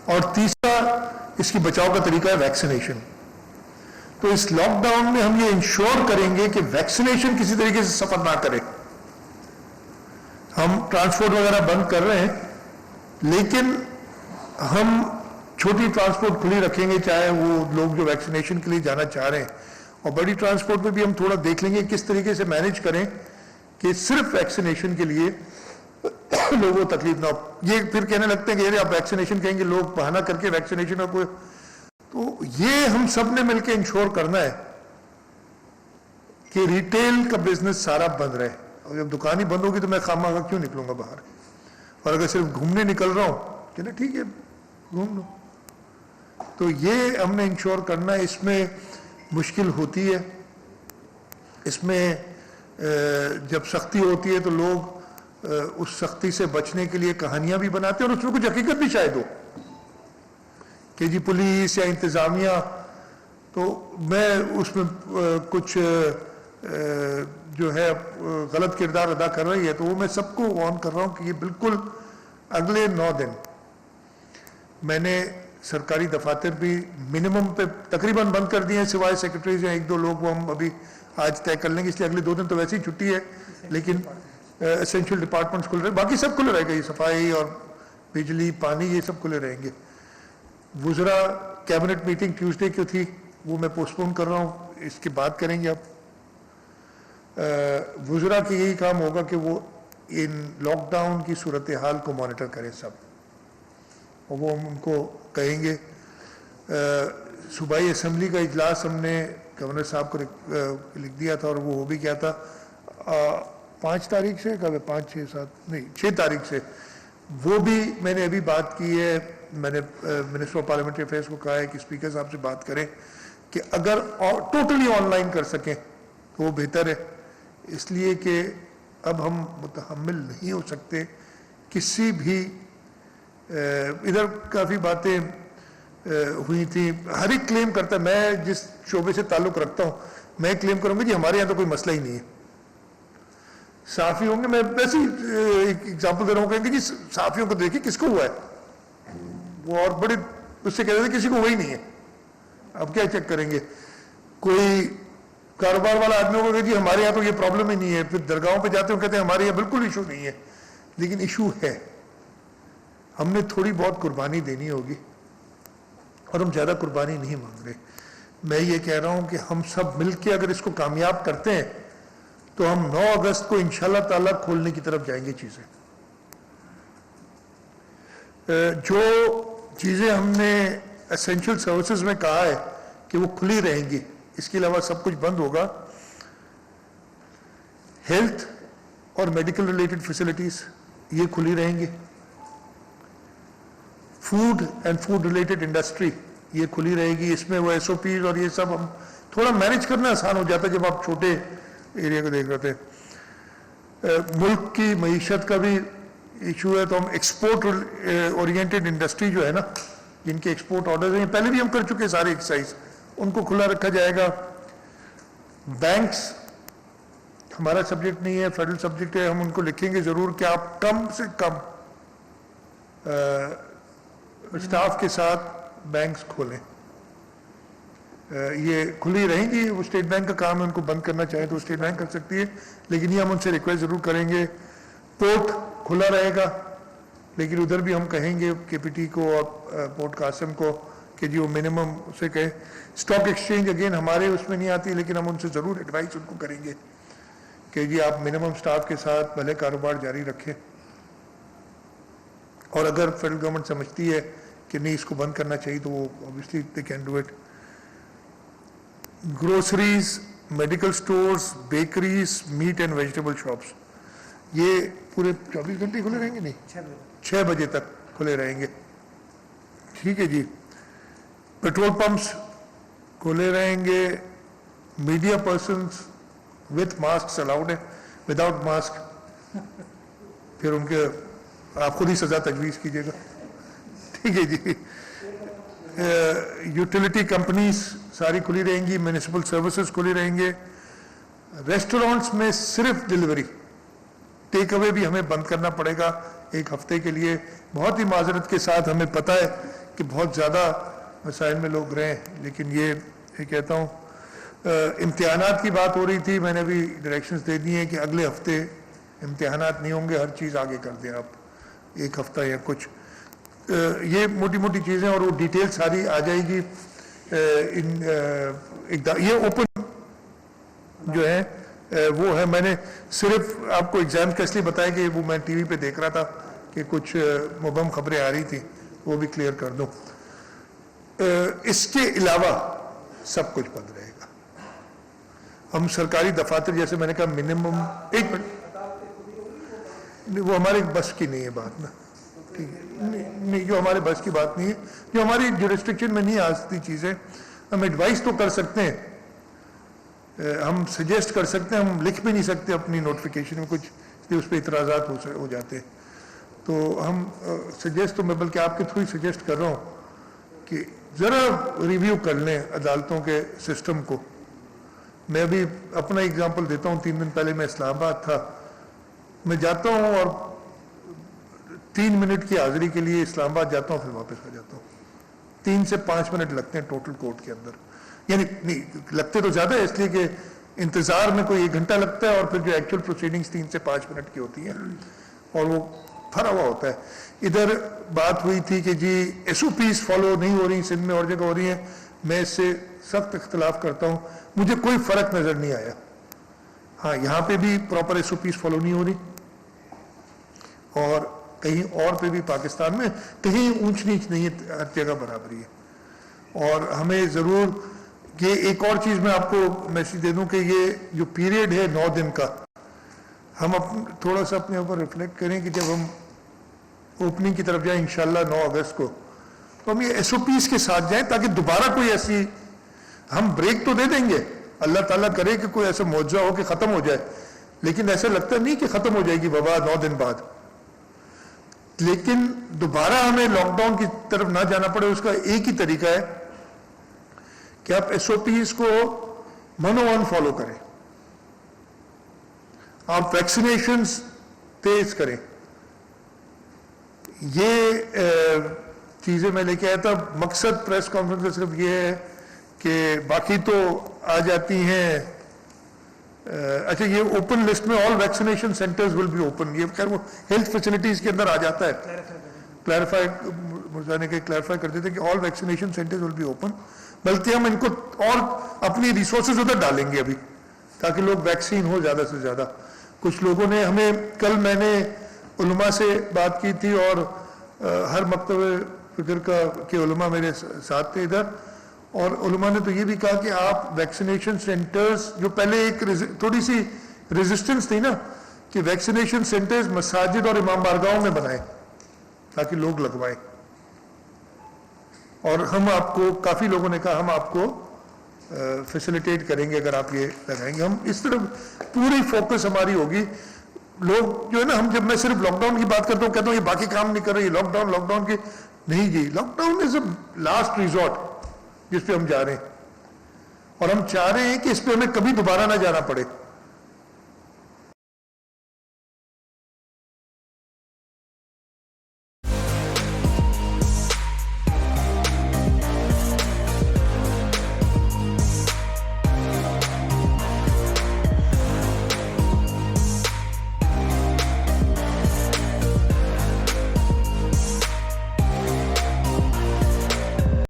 اور تیسرا اس کی بچاؤ کا طریقہ ہے ویکسینیشن. تو اس لاک ڈاؤن میں ہم یہ انشور کریں گے کہ ویکسینیشن کسی طریقے سے سفر نہ کرے. ہم ٹرانسپورٹ وغیرہ بند کر رہے ہیں لیکن ہم چھوٹی ٹرانسپورٹ کھلی رکھیں گے, چاہے وہ لوگ جو ویکسینیشن کے لیے جانا چاہ رہے ہیں, اور بڑی ٹرانسپورٹ میں بھی ہم تھوڑا دیکھ لیں گے کس طریقے سے مینیج کریں کہ صرف ویکسینیشن کے لیے لوگوں کو تکلیف نہ ہو. یہ پھر کہنے لگتے ہیں کہ آپ ویکسینیشن کہیں گے, لوگ بہانہ کر کے ویکسینیشن کا کوئی, تو یہ ہم سب نے مل کے انشور کرنا ہے کہ ریٹیل کا بزنس سارا بند رہے. اور جب دکان ہی بند ہوگی تو میں خواہ کیوں نکلوں گا باہر, اور اگر صرف گھومنے نکل رہا ہوں چلے ٹھیک ہے گھوم لو. تو یہ ہم نے انشور کرنا ہے. اس میں مشکل ہوتی ہے, اس میں جب سختی ہوتی ہے تو لوگ اس سختی سے بچنے کے لیے کہانیاں بھی بناتے ہیں, اور اس میں کچھ حقیقت بھی شاید ہو کہ جی پولیس یا انتظامیہ, تو میں اس میں کچھ جو ہے غلط کردار ادا کر رہی ہے, تو وہ میں سب کو وارن کر رہا ہوں کہ یہ بالکل اگلے 9 دن میں نے سرکاری دفاتر بھی منیمم پہ تقریباً بند کر دیے ہیں, سوائے سیکرٹریز یا 1-2 لوگ وہ ہم ابھی آج طے کر لیں گے, اس لیے اگلے 2 دن تو ویسے ہی چھٹی ہے, لیکن اسینشیل ڈپارٹمنٹس کھل رہے ہیں, باقی سب کھلے رہے گا, یہ صفائی اور بجلی پانی یہ سب کھلے رہیں گے. وزراء کیبنٹ میٹنگ ٹیوزڈے کی تھی, وہ میں پوسٹ پون کر رہا ہوں, اس کی بات کریں گے. اب وزراء کی یہی کام ہوگا کہ وہ ان لاک ڈاؤن کی صورتحال کو مانیٹر کریں سب, اور وہ ہم ان کو کہیں گے. صوبائی اسمبلی کا اجلاس ہم نے گورنر صاحب کو لکھ دیا تھا, اور وہ ہو بھی کیا تھا 5 تاریخ سے, کب 5 6 7 نہیں 6 تاریخ سے, وہ بھی میں نے ابھی بات کی ہے. میں نے منسٹر آف پارلیمنٹری افیئرس کو کہا ہے کہ اسپیکر صاحب سے بات کریں کہ اگر ٹوٹلی آن لائن کر سکیں تو وہ بہتر ہے, اس لیے کہ اب ہم متحمل نہیں ہو سکتے کسی بھی. ادھر کافی باتیں ہوئی تھیں, ہر ایک کلیم کرتا ہے, میں جس شعبے سے تعلق رکھتا ہوں میں کلیم کروں گا جی ہمارے یہاں تو کوئی مسئلہ ہی نہیں ہے. صحافی ہوں گے, میں ویسے ایک ایگزامپل دے رہا ہوں, کہیں گے جی صحافیوں کو دیکھیں کس کو ہوا ہے, وہ اور بڑے اس سے کہتے تھے کسی کو وہی نہیں ہے, اب کیا چیک کریں گے. کوئی کاروبار والا آدمی ہوگا کہ جی ہمارے یہاں تو یہ پرابلم ہی نہیں ہے, پھر درگاہوں پہ جاتے ہیں کہتے ہیں ہمارے یہاں بالکل ایشو نہیں ہے, لیکن ایشو ہے. ہم نے تھوڑی بہت قربانی دینی ہوگی, اور ہم زیادہ قربانی نہیں مانگ رہے. میں یہ کہہ رہا ہوں کہ ہم سب مل کے اگر اس کو کامیاب کرتے ہیں تو ہم 9 اگست کو انشاءاللہ تعالیٰ کھولنے کی طرف جائیں گے. چیزیں جو چیزیں ہم نے اسینشل سروسز میں کہا ہے کہ وہ کھلی رہیں گی, اس کے علاوہ سب کچھ بند ہوگا. ہیلتھ اور میڈیکل ریلیٹڈ فیسلٹیز یہ کھلی رہیں گی. Food and food related industry یہ کھلی رہے گی. اس میں وہ ایس او پیز اور یہ سب ہم تھوڑا مینیج کرنا آسان ہو جاتا ہے جب آپ چھوٹے ایریا کو دیکھ رہے تھے. ملک کی معیشت کا بھی ایشو ہے, تو ہم ایکسپورٹ اورینٹڈ انڈسٹری جو ہے نا, جن کے ایکسپورٹ آرڈرز ہیں پہلے بھی ہم کر چکے سارے ایکسرسائز, ان کو کھلا رکھا جائے گا. بینکس ہمارا سبجیکٹ نہیں ہے, فیڈرل سبجیکٹ ہے, ہم ان کو لکھیں گے ضرور کہ آپ کم سے کم اسٹاف کے ساتھ بینکس کھولیں. یہ کھلی رہیں گی, وہ اسٹیٹ بینک کا کام ہے, ان کو بند کرنا چاہے تو اسٹیٹ بینک کر سکتی ہے, لیکن یہ ہم ان سے ریکویسٹ ضرور کریں گے. پورٹ کھلا رہے گا, لیکن ادھر بھی ہم کہیں گے کے پی ٹی کو اور پورٹ قاسم کو کہ جی وہ منیمم اسے کہیں. اسٹاک ایکسچینج اگین ہمارے اس میں نہیں آتی, لیکن ہم ان سے ضرور ایڈوائز ان کو کریں گے کہ جی آپ منیمم اسٹاف کے ساتھ بھلے کاروبار جاری رکھیں, اور اگر فیڈرل گورنمنٹ سمجھتی ہے کہ نہیں اس کو بند کرنا چاہیے تو وہ obviously they can do it. Groceries, medical stores, bakeries, meat and vegetable shops یہ پورے 24 گھنٹے کھلے رہیں گے, نہیں 6 بجے تک کھلے رہیں گے. ٹھیک ہے جی. پیٹرول پمپس کھلے رہیں گے. Media persons with mask allowed ہے, وداؤٹ ماسک پھر ان کے آپ خود ہی سزا تجویز کیجیے گا. ٹھیک ہے جی. یوٹیلیٹی کمپنیز ساری کھلی رہیں گی. میونسپل سروسز کھلی رہیں گے. ریسٹورانٹس میں صرف ڈیلیوری, ٹیک اوے بھی ہمیں بند کرنا پڑے گا 1 ہفتے کے لیے. بہت ہی معذرت کے ساتھ ہمیں پتہ ہے کہ بہت زیادہ مسائل میں لوگ رہیں، لیکن یہ کہتا ہوں امتحانات کی بات ہو رہی تھی، میں نے بھی ڈائریکشنز دے دی ہیں کہ اگلے ہفتے امتحانات نہیں ہوں گے، ہر چیز آگے کر دیں آپ، ایک ہفتہ یا کچھ، یہ موٹی موٹی چیزیں، اور وہ ڈیٹیل ساری آ جائے گی یہ اوپن جو ہے وہ ہے. میں نے صرف آپ کو ایگزام کا اس لیے بتایا کہ وہ میں ٹی وی پہ دیکھ رہا تھا کہ کچھ مبہم خبریں آ رہی تھیں، وہ بھی کلیئر کر دوں. اس کے علاوہ سب کچھ بند رہے گا. ہم سرکاری دفاتر جیسے میں نے کہا منیمم ایک وہ ہمارے بس کی نہیں ہے بات نا، نہیں جو ہمارے بس کی بات نہیں ہے، جو ہماری جورسڈکشن میں نہیں آ سکتی چیزیں. ہم ایڈوائز تو کر سکتے ہیں، ہم سجیسٹ کر سکتے ہیں، ہم لکھ بھی نہیں سکتے اپنی نوٹیفیکیشن میں کچھ، اس لیے اس پہ اعتراضات ہو جاتے ہیں. تو ہم سجیسٹ تو میں بلکہ آپ کے تھرو ہی سجیسٹ کر رہا ہوں کہ ذرا ریویو کر لیں عدالتوں کے سسٹم کو. میں ابھی اپنا ایگزامپل دیتا ہوں. 3 دن پہلے میں اسلام آباد تھا، میں جاتا ہوں اور 3 منٹ کی حاضری کے لیے اسلام آباد جاتا ہوں، پھر واپس آ جاتا ہوں. 3 سے 5 منٹ لگتے ہیں ٹوٹل کورٹ کے اندر، یعنی نہیں لگتے تو زیادہ ہے اس لیے کہ انتظار میں کوئی 1 گھنٹہ لگتا ہے، اور پھر جو ایکچوئل پروسیڈنگز 3 سے 5 منٹ کی ہوتی ہیں، اور وہ بھرا ہوا ہوتا ہے. ادھر بات ہوئی تھی کہ جی ایس او پیز فالو نہیں ہو رہی سندھ میں، اور جگہ ہو رہی ہیں. میں اس سے سخت اختلاف کرتا ہوں، مجھے کوئی فرق نظر نہیں آیا. ہاں یہاں پہ بھی proper S O Ps follow نہیں ہو رہی، اور کہیں اور پہ بھی پاکستان میں کہیں اونچ نیچ نہیں ہے، ہر جگہ برابری ہے. اور ہمیں ضرور یہ ایک اور چیز میں آپ کو میسج دے دوں کہ یہ جو پیریڈ ہے 9 دن کا، ہم تھوڑا سا اپنے اوپر ریفلیکٹ کریں کہ جب ہم اوپننگ کی طرف جائیں انشاءاللہ 9 اگست کو، تو ہم یہ ایس او پیز کے ساتھ جائیں تاکہ دوبارہ کوئی ایسی، ہم بریک تو دے دیں گے، اللہ تعالیٰ کرے کہ کوئی ایسا معجزہ ہو کہ ختم ہو جائے، لیکن ایسا لگتا نہیں کہ ختم ہو جائے گی وبا 9 دن بعد. لیکن دوبارہ ہمیں لاک ڈاؤن کی طرف نہ جانا پڑے. اس کا ایک ہی طریقہ ہے کہ آپ ایس او پیز کو منو فالو کریں، آپ ویکسینیشنز تیز کریں. یہ چیزیں میں لے کے آیا تھا. مقصد پریس کانفرنس کا صرف یہ ہے کہ باقی تو آ جاتی ہیں. اچھا یہ اوپن لسٹ میں all vaccination centres will be open, یہ خیر وہ ہیلتھ فیسلٹیز کے اندر آ جاتا ہے. کلیریفائی مرزا نے کلیریفائی کر دیتے کہ all vaccination centres will be open, بلکہ ہم ان کو اور اپنی ریسورسز ادھر ڈالیں گے ابھی تاکہ لوگ ویکسین ہو زیادہ سے زیادہ. کچھ لوگوں نے ہمیں کل میں نے علماء سے بات کی تھی، اور ہر مکتب فکر کا کے علماء میرے ساتھ تھے ادھر، اور علماء نے تو یہ بھی کہا کہ آپ ویکسینیشن سینٹرز، جو پہلے ایک تھوڑی سی ریزسٹنس تھی نا کہ ویکسینیشن سینٹرز مساجد اور امام بارگاہوں میں بنائیں تاکہ لوگ لگوائیں. اور ہم آپ کو، کافی لوگوں نے کہا ہم آپ کو فیسیلیٹیٹ کریں گے اگر آپ یہ لگائیں گے. ہم اس طرف پوری فوکس ہماری ہوگی. لوگ جو ہے نا، ہم جب میں صرف لاک ڈاؤن کی بات کرتا ہوں کہتا ہوں یہ باقی کام نہیں کر رہے، لاک ڈاؤن کی نہیں جی. Lockdown is a last resort جس پہ ہم جا رہے ہیں، اور ہم چاہ رہے ہیں کہ اس پہ ہمیں کبھی دوبارہ نہ جانا پڑے.